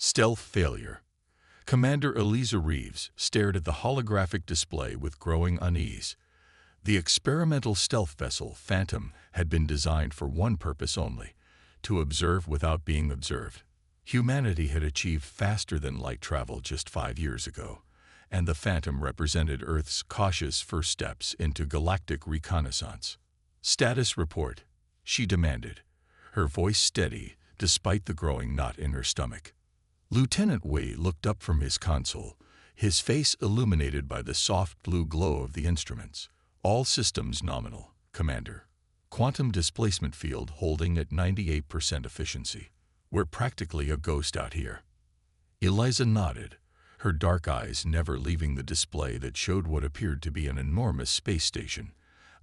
Stealth failure. Commander Eliza Reeves stared at the holographic display with growing unease. The experimental stealth vessel, Phantom, had been designed for one purpose only: to observe without being observed. Humanity had achieved faster-than-light travel just 5 years ago, and the Phantom represented Earth's cautious first steps into galactic reconnaissance. "Status report," she demanded, her voice steady despite the growing knot in her stomach. Lieutenant Wei looked up from his console, his face illuminated by the soft blue glow of the instruments. "All systems nominal, Commander. Quantum displacement field holding at 98% efficiency. We're practically a ghost out here." Eliza nodded, her dark eyes never leaving the display that showed what appeared to be an enormous space station,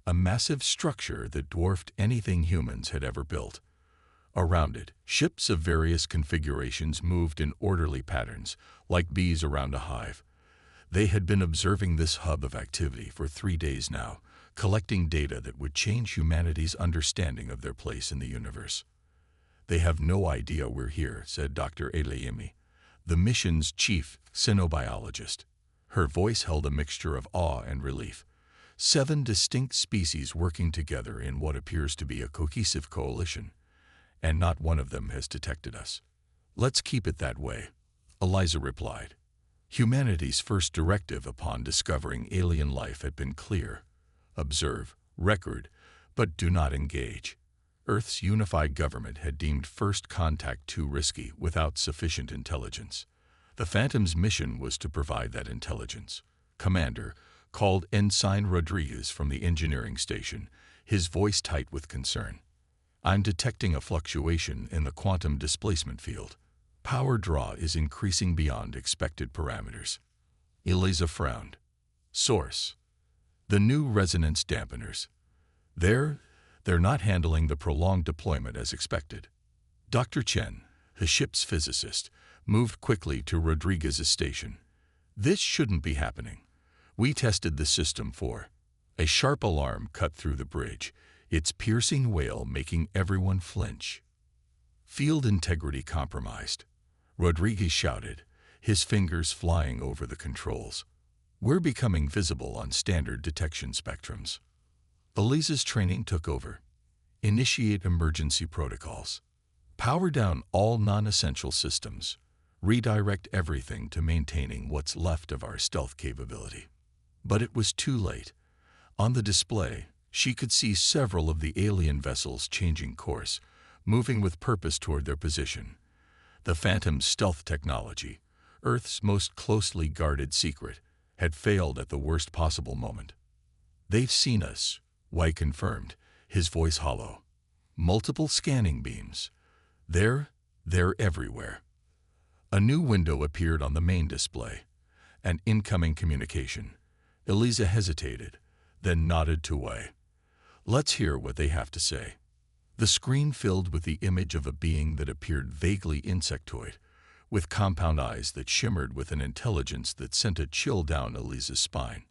a massive structure that dwarfed anything humans had ever built. Around it, ships of various configurations moved in orderly patterns, like bees around a hive. They had been observing this hub of activity for 3 days now, collecting data that would change humanity's understanding of their place in the universe. "They have no idea we're here," said Dr. Eleyemi, the mission's chief xenobiologist. Her voice held a mixture of awe and relief. 7 distinct species working together in what appears to be a cohesive coalition, and not one of them has detected us. "Let's keep it that way," Eliza replied. Humanity's first directive upon discovering alien life had been clear: observe, record, but do not engage. Earth's unified government had deemed first contact too risky without sufficient intelligence. The Phantom's mission was to provide that intelligence. "Commander," called Ensign Rodriguez from the engineering station, his voice tight with concern, "I'm detecting a fluctuation in the quantum displacement field. Power draw is increasing beyond expected parameters." Eliza frowned. "Source: the new resonance dampeners. They're not handling the prolonged deployment as expected." Dr. Chen, the ship's physicist, moved quickly to Rodriguez's station. "This shouldn't be happening. We tested the system for—" A sharp alarm cut through the bridge, its piercing wail making everyone flinch. "Field integrity compromised," Rodriguez shouted, his fingers flying over the controls. "We're becoming visible on standard detection spectrums." Eliza's training took over. "Initiate emergency protocols. Power down all non-essential systems. Redirect everything to maintaining what's left of our stealth capability." But it was too late. On the display, she could see several of the alien vessels changing course, moving with purpose toward their position. The Phantom's stealth technology, Earth's most closely guarded secret, had failed at the worst possible moment. "They've seen us," White confirmed, his voice hollow. "Multiple scanning beams. They're everywhere." A new window appeared on the main display. An incoming communication. Eliza hesitated, then nodded to Wei. "Let's hear what they have to say." The screen filled with the image of a being that appeared vaguely insectoid, with compound eyes that shimmered with an intelligence that sent a chill down Eliza's spine.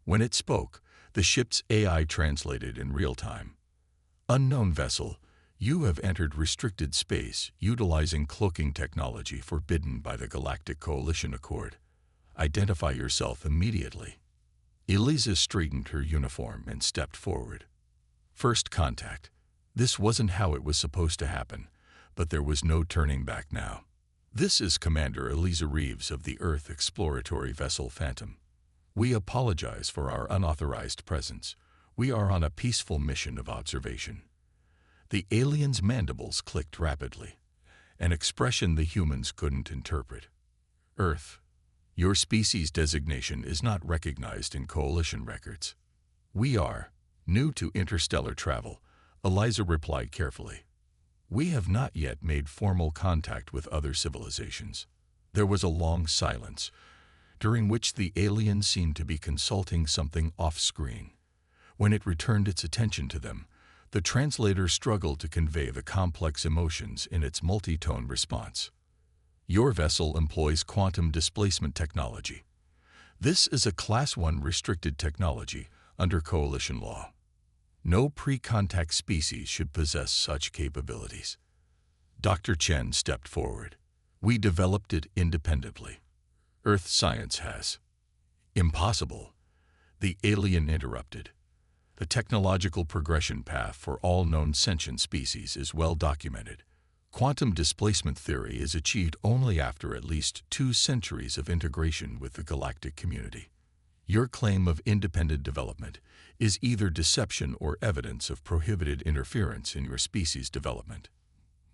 When it spoke, the ship's AI translated in real time. "Unknown vessel, you have entered restricted space utilizing cloaking technology forbidden by the Galactic Coalition Accord. Identify yourself immediately." Eliza straightened her uniform and stepped forward. First contact. This wasn't how it was supposed to happen, but there was no turning back now. "This is Commander Eliza Reeves of the Earth exploratory vessel Phantom. We apologize for our unauthorized presence. We are on a peaceful mission of observation." The alien's mandibles clicked rapidly, an expression the humans couldn't interpret. "Earth, your species designation is not recognized in Coalition records." "We are new to interstellar travel," Eliza replied carefully. "We have not yet made formal contact with other civilizations." There was a long silence, during which the alien seemed to be consulting something off-screen. When it returned its attention to them, the translator struggled to convey the complex emotions in its multi-tone response. "Your vessel employs quantum displacement technology. This is a Class 1 restricted technology under Coalition law. No pre-contact species should possess such capabilities." Dr. Chen stepped forward. We developed it independently. Earth science has. Impossible. The alien interrupted. The technological progression path for all known sentient species is well documented. Quantum displacement theory is achieved only after at least 2 centuries of integration with the galactic community. Your claim of independent development is either deception or evidence of prohibited interference in your species' development.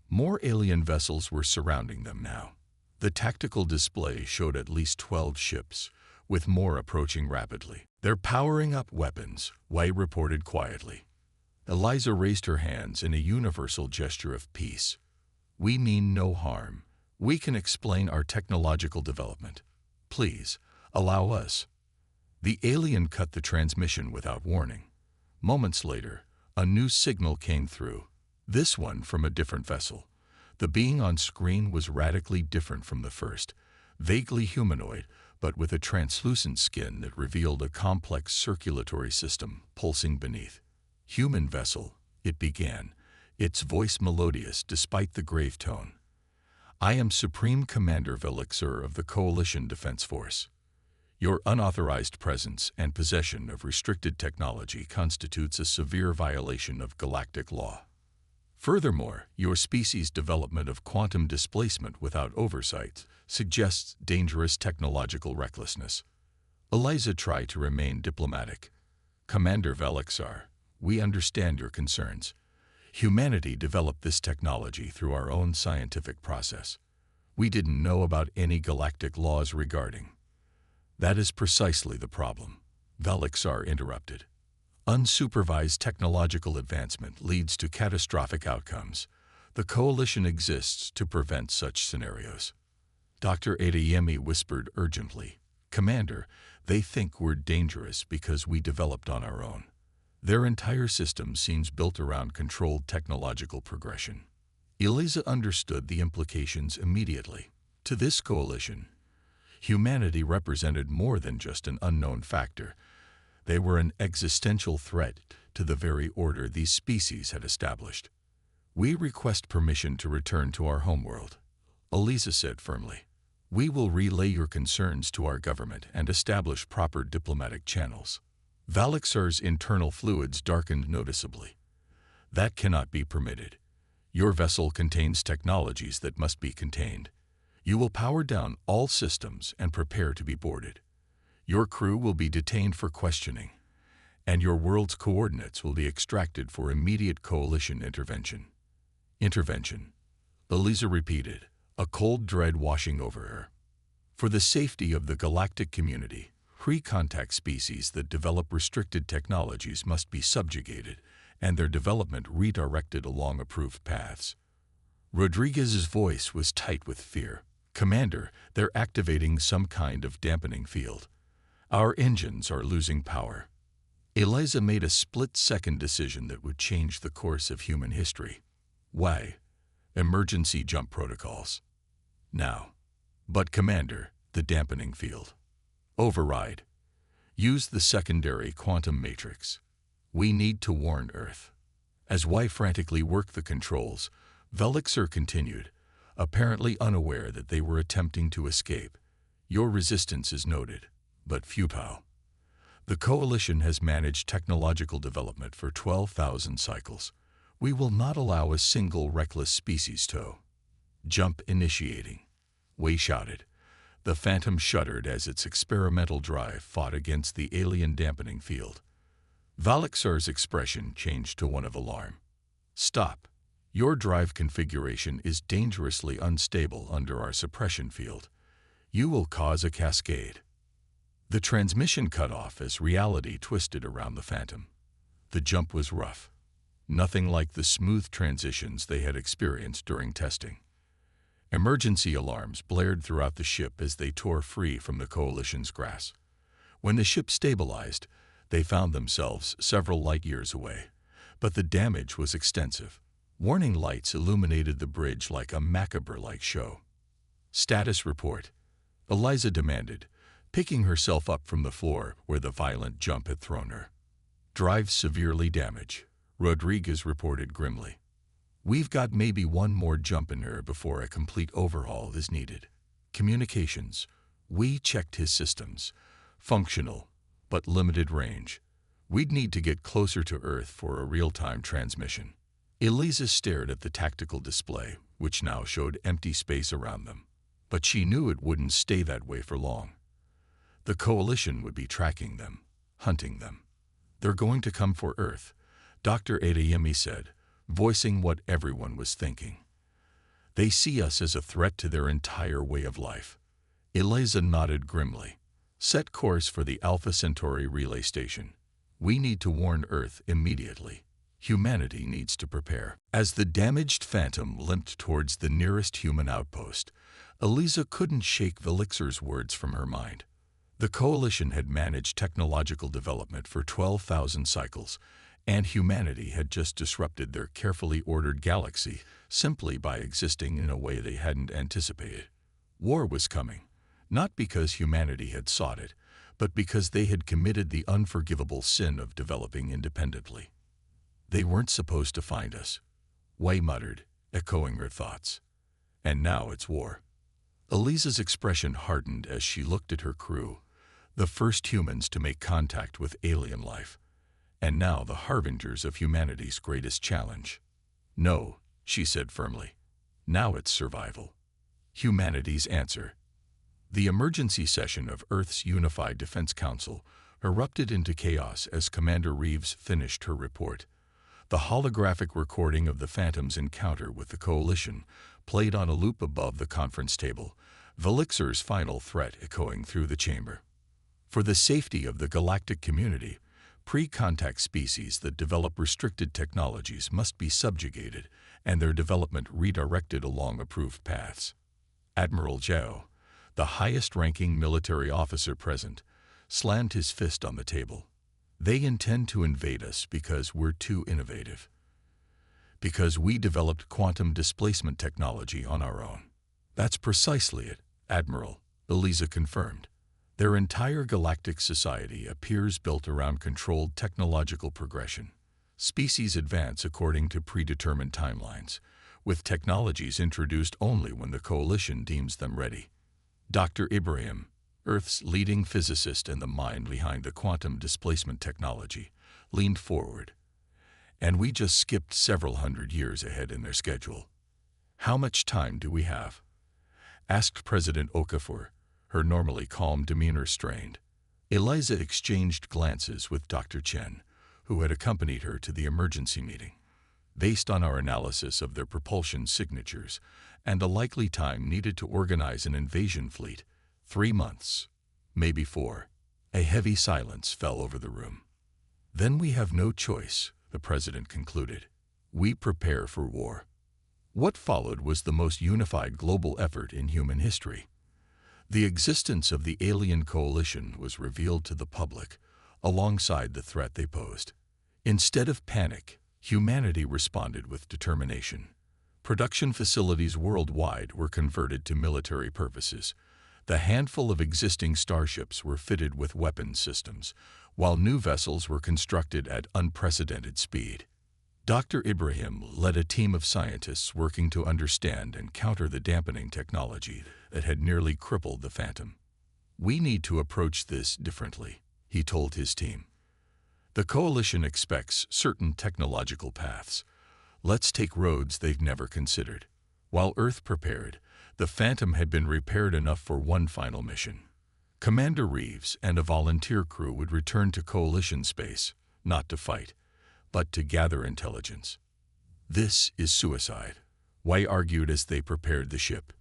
More alien vessels were surrounding them now. The tactical display showed at least 12 ships, with more approaching rapidly. "They're powering up weapons," Wei reported quietly. Eliza raised her hands in a universal gesture of peace. "We mean no harm. We can explain our technological development. Please, allow us." The alien cut the transmission without warning. Moments later, a new signal came through, this one from a different vessel. The being on screen was radically different from the first, vaguely humanoid, but with a translucent skin that revealed a complex circulatory system pulsing beneath. "Human vessel," it began, its voice melodious despite the grave tone. "I am Supreme Commander Velixer of the Coalition Defense Force. Your unauthorized presence and possession of restricted technology constitutes a severe violation of galactic law. Furthermore, your species' development of quantum displacement without oversight suggests dangerous technological recklessness." Eliza tried to remain diplomatic. "Commander Velixar, we understand your concerns. Humanity developed this technology through our own scientific process. We didn't know about any galactic laws regarding." "That is precisely the problem," Velixar interrupted. "Unsupervised technological advancement leads to catastrophic outcomes. The Coalition exists to prevent such scenarios." Dr. Adeyemi whispered urgently, "Commander, they think we're dangerous because we developed on our own. Their entire system seems built around controlled technological progression." Eliza understood the implications immediately. To this coalition, humanity represented more than just an unknown factor. They were an existential threat to the very order these species had established. "We request permission to return to our homeworld," Eliza said firmly. "We will relay your concerns to our government and establish proper diplomatic channels." Velixar's internal fluids darkened noticeably. "That cannot be permitted. Your vessel contains technologies that must be contained. You will power down all systems and prepare to be boarded. Your crew will be detained for questioning, and your world's coordinates will be extracted for immediate coalition intervention." "Intervention," Eliza repeated, a cold dread washing over her. "For the safety of the galactic community, pre-contact species that develop restricted technologies must be subjugated and their development redirected along approved paths." Rodriguez's voice was tight with fear. "Commander, they're activating some kind of dampening field. Our engines are losing power." Eliza made a split-second decision that would change the course of human history. "Why? Emergency jump protocols. Now." "But Commander, the dampening field." "Override. Use the secondary quantum matrix. We need to warn Earth." As Y frantically worked the controls, Velixer continued, apparently unaware that they were attempting to escape. "Your resistance is noted, but futile. The Coalition has managed technological development for 12,000 cycles. We will not allow a single reckless species to." "Jump initiating," Wei shouted. The Phantom shuddered as its experimental drive fought against the alien dampening field. Velixar's expression changed to one of alarm. "Stop. Your drive configuration is dangerously unstable under our suppression field. You will cause a cascade." The transmission cut off as reality twisted around the Phantom. The jump was rough. Nothing like the smooth transitions they had experienced during testing. Emergency alarms blared throughout the ship as they tore free from the Coalition's grasp. When the ship stabilized, they found themselves several light years away, but the damage was extensive. Warning lights illuminated the bridge like a macabre-like show. "Status report," Eliza demanded, picking herself up from the floor where the violent jump had thrown her. "Drive severely damaged," Rodriguez reported grimly. We've got maybe one more jump in her before a complete overhaul is needed. Communications. We checked his systems. Functional, but limited range. We'd need to get closer to Earth for a real-time transmission. Eliza stared at the tactical display, which now showed empty space around them. But she knew it wouldn't stay that way for long. The Coalition would be tracking them, hunting them. They're going to come for Earth, Dr. Adeyemi said, voicing what everyone was thinking. They see us as a threat to their entire way of life. Eliza nodded grimly. Set course for the Alpha Centauri relay station. We need to warn Earth immediately. Humanity needs to prepare. As the damaged Phantom limped towards the nearest human outpost, Eliza couldn't shake Velixer's words from her mind. The Coalition had managed technological development for 12,000 cycles, and humanity had just disrupted their carefully ordered galaxy simply by existing in a way they hadn't anticipated. War was coming, not because humanity had sought it, but because they had committed the unforgivable sin of developing independently. They weren't supposed to find us, Wei muttered, echoing her thoughts. And now it's war. Eliza's expression hardened as she looked at her crew, the first humans to make contact with alien life, and now the harbingers of humanity's greatest challenge. No, she said firmly. Now it's survival. Humanity's answer. The emergency session of Earth's Unified Defense Council erupted into chaos as Commander Reeves finished her report. The holographic recording of the Phantom's encounter with the Coalition played on a loop above the conference table, Velixer's final threat echoing through the chamber. For the safety of the galactic community, pre-contact species that develop restricted technologies must be subjugated and their development redirected along approved paths. Admiral Zhao, the highest-ranking military officer present, slammed his fist on the table. They intend to invade us because we're too innovative. Because we developed quantum displacement technology on our own. That's precisely it, Admiral, Eliza confirmed. Their entire galactic society appears built around controlled technological progression. Species advance according to predetermined timelines, with technologies introduced only when the Coalition deems them ready. Dr. Ibrahim, Earth's leading physicist and the mind behind the quantum displacement technology, leaned forward. And we just skipped several hundred years ahead in their schedule. How much time do we have? Asked President Okafor, her normally calm demeanor strained. Eliza exchanged glances with Dr. Chen, who had accompanied her to the emergency meeting. Based on our analysis of their propulsion signatures and the likely time needed to organize an invasion fleet, 3 months, maybe 4. A heavy silence fell over the room. Then we have no choice, the president concluded. We prepare for war. What followed was the most unified global effort in human history. The existence of the alien coalition was revealed to the public, alongside the threat they posed. Instead of panic, humanity responded with determination. Production facilities worldwide were converted to military purposes. The handful of existing starships were fitted with weapons systems, while new vessels were constructed at unprecedented speed. Dr. Ibrahim led a team of scientists working to understand and counter the dampening technology that had nearly crippled the Phantom. We need to approach this differently, he told his team. The Coalition expects certain technological paths. Let's take roads they've never considered. While Earth prepared, the Phantom had been repaired enough for one final mission. Commander Reeves and a volunteer crew would return to Coalition space, not to fight, but to gather intelligence. This is suicide, Wei argued as they prepared the ship.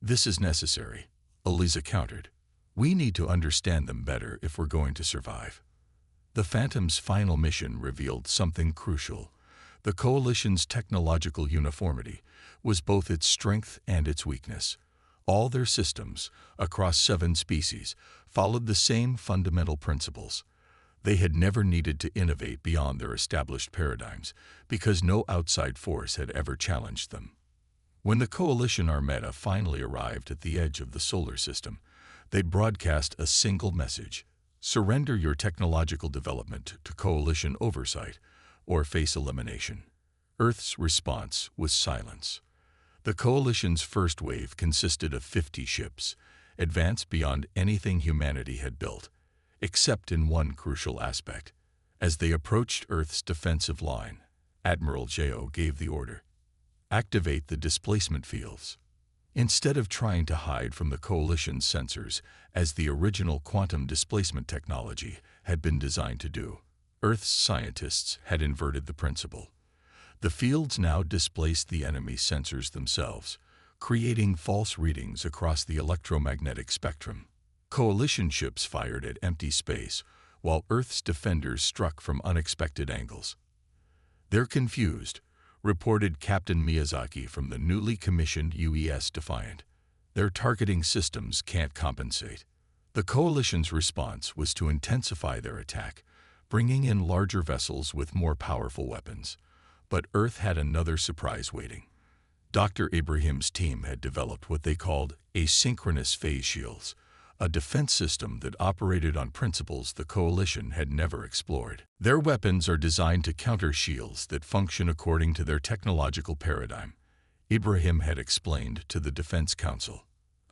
This is necessary, Eliza countered. We need to understand them better if we're going to survive. The Phantom's final mission revealed something crucial. The Coalition's technological uniformity was both its strength and its weakness. All their systems, across 7 species, followed the same fundamental principles. They had never needed to innovate beyond their established paradigms because no outside force had ever challenged them. When the Coalition Armada finally arrived at the edge of the solar system, they'd broadcast a single message: surrender your technological development to Coalition oversight or face elimination. Earth's response was silence. The coalition's first wave consisted of 50 ships, advanced beyond anything humanity had built, except in one crucial aspect. As they approached Earth's defensive line, Admiral J.O. gave the order: activate the displacement fields. Instead of trying to hide from the coalition's sensors, as the original quantum displacement technology had been designed to do, Earth's scientists had inverted the principle. The fields now displaced the enemy's sensors themselves, creating false readings across the electromagnetic spectrum. Coalition ships fired at empty space, while Earth's defenders struck from unexpected angles. "They're confused," reported Captain Miyazaki from the newly commissioned UES Defiant. "Their targeting systems can't compensate." The coalition's response was to intensify their attack, bringing in larger vessels with more powerful weapons. But Earth had another surprise waiting. Dr. Ibrahim's team had developed what they called asynchronous phase shields, a defense system that operated on principles the coalition had never explored. Their weapons are designed to counter shields that function according to their technological paradigm, Ibrahim had explained to the Defense Council.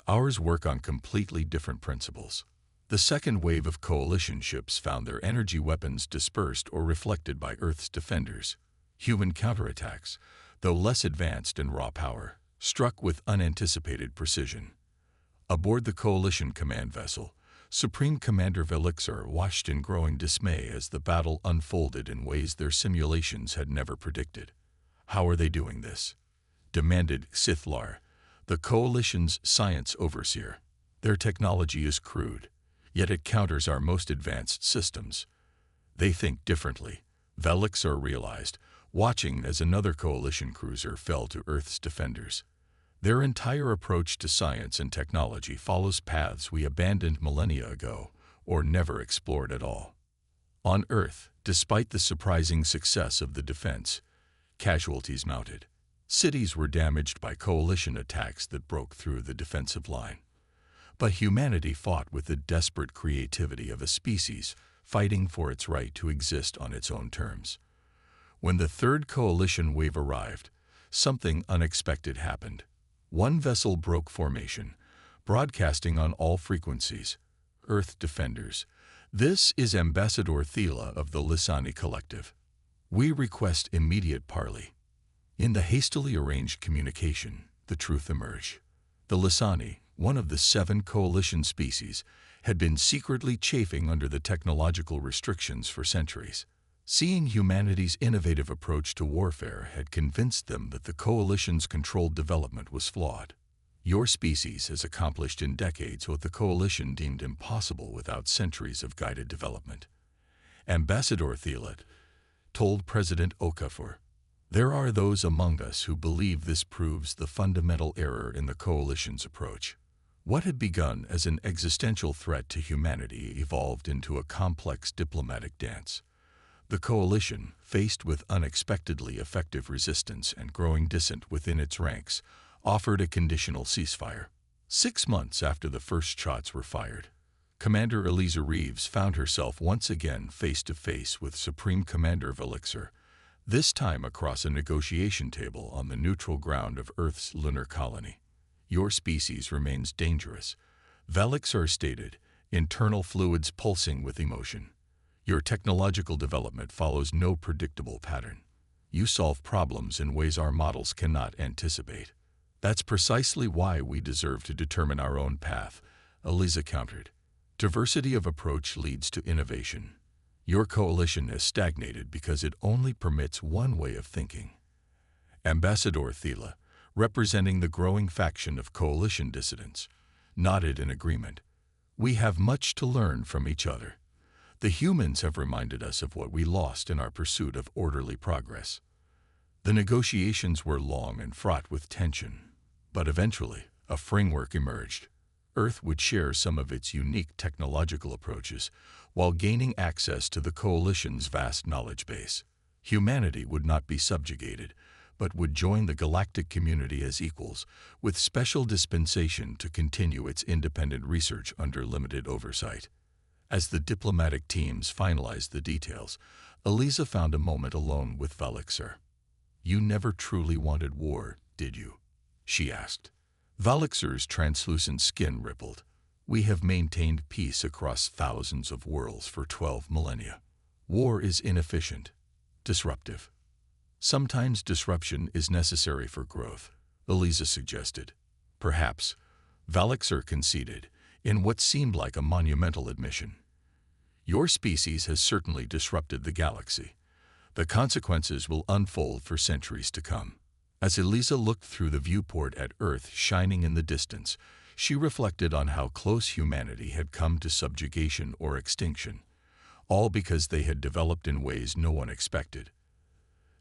"Ours work on completely different principles." The second wave of coalition ships found their energy weapons dispersed or reflected by Earth's defenders. Human counterattacks, though less advanced in raw power, struck with unanticipated precision. Aboard the coalition command vessel, Supreme Commander Velixar watched in growing dismay as the battle unfolded in ways their simulations had never predicted. "How are they doing this?" demanded Sithlar, the coalition's science overseer. "Their technology is crude, yet it counters our most advanced systems. They think differently," Velixar realized, watching as another coalition cruiser fell to Earth's defenders. "Their entire approach to science and technology follows paths we abandoned millennia ago, or never explored at all." On Earth, despite the surprising success of the defense, casualties mounted. Cities were damaged by coalition attacks that broke through the defensive line. But humanity fought with the desperate creativity of a species fighting for its right to exist on its own terms. When the third coalition wave arrived, something unexpected happened. One vessel broke formation, broadcasting on all frequencies. "Earth defenders, this is Ambassador Thela of the Lissani Collective. We request immediate parley." In the hastily arranged communication, the truth emerged. The Lissani, one of the 7 coalition species, had been secretly chafing under the technological restrictions for centuries. Seeing humanity's innovative approach to warfare had convinced them that the coalition's controlled development was flawed. "Your species has accomplished in decades what the coalition deemed impossible without centuries of guided development," Ambassador Thela told President Okafor. "There are those among us who believe this proves the fundamental error in the coalition's approach. What had begun as an existential threat to humanity evolved into a complex diplomatic dance. The coalition, faced with unexpectedly effective resistance and growing dissent within its ranks, offered a conditional ceasefire. 6 months after the first shots were fired, Commander Eliza Reeves found herself once again face-to-face with Supreme Commander Velixar, this time across a negotiation table on the neutral ground of Earth's lunar colony. "Your species remains dangerous," Velixar stated, internal fluids pulsing with emotion. "Your technological development follows no predictable pattern. You solve problems in ways our models cannot anticipate. That's precisely why we deserve to determine our own path," Eliza countered. "Diversity of approach leads to innovation. Your coalition has stagnated because it only permits one way of thinking." Ambassador Thela, representing the growing faction of coalition dissidents, nodded in agreement. "We have much to learn from each other. The humans have reminded us of what we lost in our pursuit of orderly progress." The negotiations were long and fraught with tension, but eventually a framework emerged. Earth would share some of its unique technological approaches while gaining access to the coalition's vast knowledge base. Humanity would not be subjugated, but would join the galactic community as equals, with special dispensation to continue its independent research under limited oversight. As the diplomatic teams finalized the details, Eliza found a moment alone with Velixar. "You never truly wanted war, did you?" she asked. Valixer's translucent skin rippled. "We have maintained peace across thousands of worlds for 12 millennia. War is inefficient, disruptive. Sometimes disruption is necessary for growth," Eliza suggested. "Perhaps," Valixer conceded, in what seemed like a monumental admission. "Your species has certainly disrupted the galaxy. The consequences will unfold for centuries to come." As Eliza looked through the viewport at Earth shining in the distance, she reflected on how close humanity had come to subjugation or extinction, all because they had developed in ways no one expected.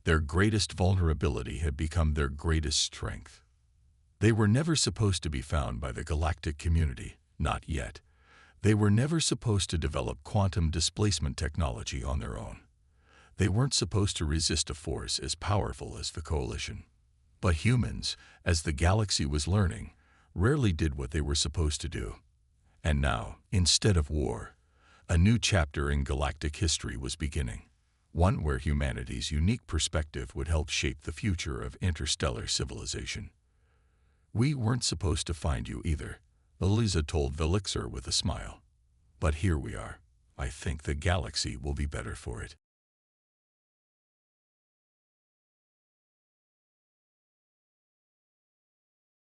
Their greatest vulnerability had become their greatest strength. They were never supposed to be found by the galactic community, not yet. They were never supposed to develop quantum displacement technology on their own. They weren't supposed to resist a force as powerful as the Coalition. But humans, as the galaxy was learning, rarely did what they were supposed to do. And now, instead of war, a new chapter in galactic history was beginning, one where humanity's unique perspective would help shape the future of interstellar civilization. "We weren't supposed to find you either," Eliza told Valixer with a smile. "But here we are. I think the galaxy will be better for it."